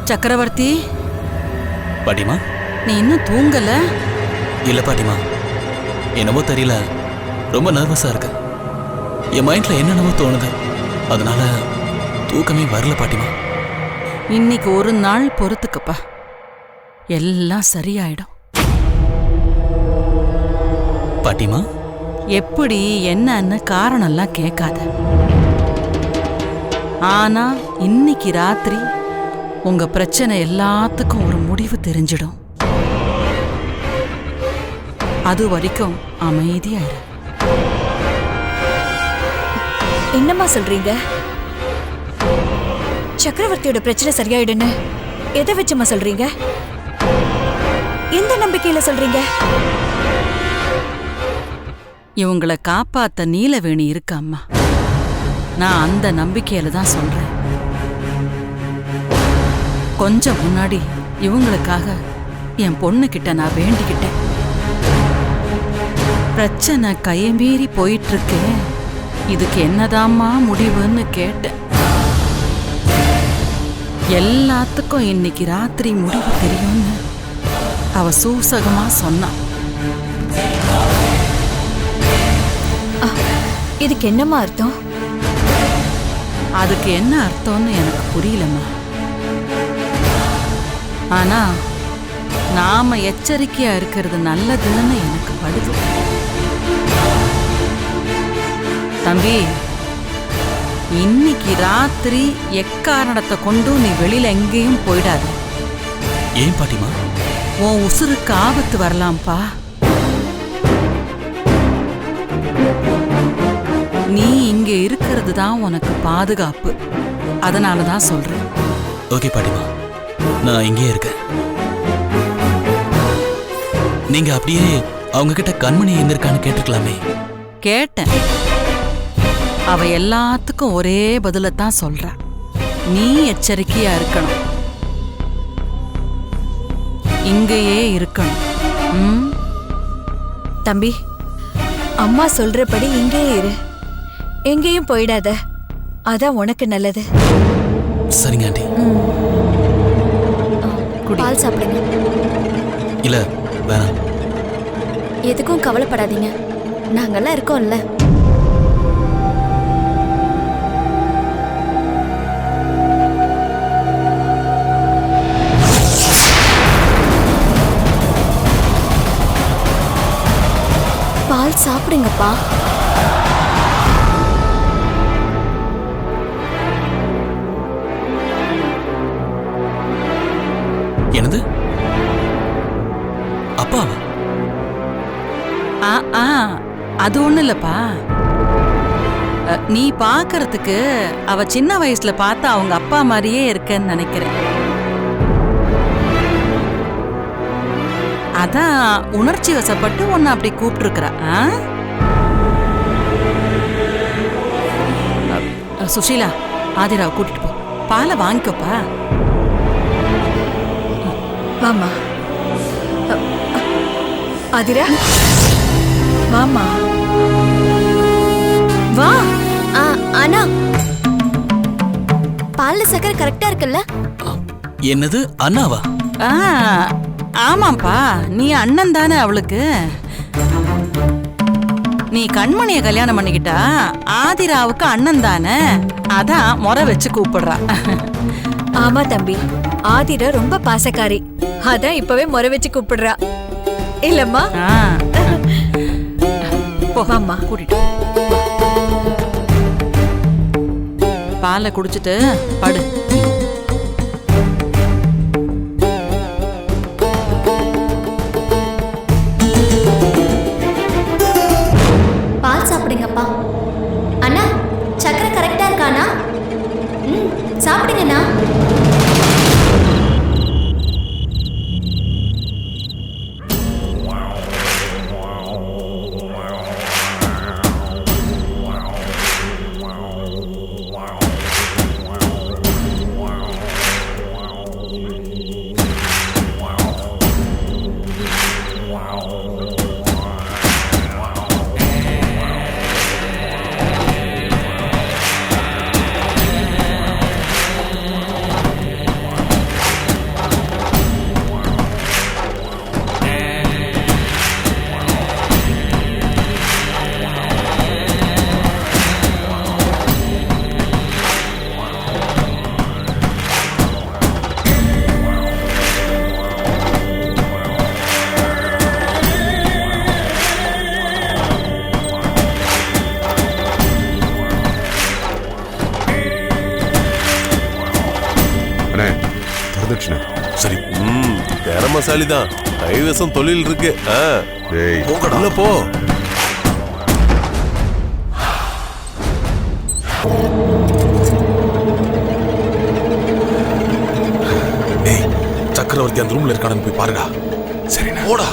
சக்கரவர்த்தி, பாட்டிமா. நீ இன்னும் தூங்கல? இல்ல பாட்டிமா, என்னவோ தெரியல, ரொம்ப நர்வஸா இருக்கு. என் மைண்ட்ல என்னென்னவோ தோணுது, அதனால தூக்கமே வரல பாட்டிமா. இன்னைக்கு ஒரு நாள் பொறுத்துக்கப்பா, எல்லாம் சரியாயிடும். பாட்டிமா, எப்படி என்னன்னு காரணம்லாம் கேட்காத. ஆனா இன்னைக்கு ராத்திரி உங்க பிரச்சனை எல்லாத்துக்கும் ஒரு முடிவு தெரிஞ்சிடும். அது வரைக்கும் அமைதியா இரு. என்னம்மா சொல்றீங்க? சக்கரவர்த்தியோட பிரச்சனை சரியாயிடுன்னு எதை வச்சுமா சொல்றீங்க? எந்த நம்பிக்கையில சொல்றீங்க? இவங்களை காப்பாத்த நீலவேணி இருக்கு அம்மா. நான் அந்த நம்பிக்கையில தான் சொல்றேன். கொஞ்சம் முன்னாடி இவங்களுக்காக என் பொண்ணுகிட்ட நான் வேண்டிக்கிட்டேன். பிரச்சனை கையமீறி போயிட்டு இருக்கே, இதுக்கு என்னதாம்மா முடிவுன்னு கேட்டேன். எல்லாத்துக்கும் இன்னைக்கு ராத்திரி முடிவு தெரியும்னு அவ சூசகமா சொன்னான். இதுக்கு என்னம்மா அர்த்தம்? அதுக்கு என்ன அர்த்தம்னு எனக்கு புரியலம்மா. ஆனா நாம எச்சரிக்கையா இருக்கிறது நல்லதுன்னு எனக்கு படுது. தம்பி, இன்னைக்கு ராத்திரி எக்காரணத்தை கொண்டும் நீ வெளியில எங்கேயும் போயிடாத. ஏன் பாட்டிமா? உன் உசுருக்கு ஆபத்து வரலாம்ப்பா. நீ இங்க இருக்கிறது தான் உனக்கு பாதுகாப்பு. அதனாலதான் சொல்றேன். ஓகே பாட்டிமா, நான் இங்கே இருக்கேன். நீங்க அப்படியே அவங்க கிட்ட கண்மணி எங்க இருக்கான்னு கேட்டுக்கலாமே. கேட்டேன். அவ எல்லாத்துக்கும் ஒரே பதிலத்தான் சொல்றா. நீ எச்சரிக்கையா இருக்கணும், இங்கேயே இருக்கணும். தம்பி, அம்மா சொல்றபடி இங்கேயே இரு, எங்கேயும் போயிடாத. அதான் உனக்கு நல்லது. சரிங்க ஆண்டி. பால் சாப்பிடுங்க. இல்ல வேணாம். எதுக்கும் கவலைப்படாதீங்க, நாங்கெல்லாம் இருக்கோம்ல. பால் சாப்பிடுங்கப்பா. என்னது? அப்பாவா? அது ஒண்ணு இல்லப்பா. நீ பாக்குறதுக்கு அவ சின்ன வயசுல பார்த்த அவங்க அப்பா மாதிரியே இருக்கன்னு நினைக்கிறேன். அதான் உணர்ச்சி வசப்பட்டு உன்னை அப்படி கூப்பிட்டு இருக்கிறா. சுஷீலா, ஆதிராவை கூட்டிட்டு போ, பாலை வாங்கிக்கோப்பா. வாமா ஆதிரா, வாமா வா. அண்ணா, பால்ல சக்கரை கரெக்டா இருக்குல்ல? என்னது அண்ணாவா? ஆமாப்பா, நீ அண்ணன் தானே அவளுக்கு. நீ கண்மணிய கல்யாணம் பண்ணிக்கிட்டா ஆதிராவுக்கு அண்ணன் தானே, அதான் முறை வச்சு கூப்பிடுறா. ஆமா தம்பி, ஆதிரா ரொம்ப பாசக்காரி, அதான் இப்பவே முறை வச்சு கூப்பிடுறா. இல்லம்மா? போகாமா, கூட்டிட்டு பாலை குடிச்சிட்டு படு. பால் சாப்பிடுங்கப்பா. அண்ணா, சக்கரை கரெக்டா இருக்கானா? சாப்பிடுங்கண்ணா. திறமசாலி தான், கைவசம் தொழில் இருக்கு. டேய் உள்ள போ. சக்கரவர்த்தி அந்த ரூம்ல இருக்கானு போய் பாருடா. சரி போடா.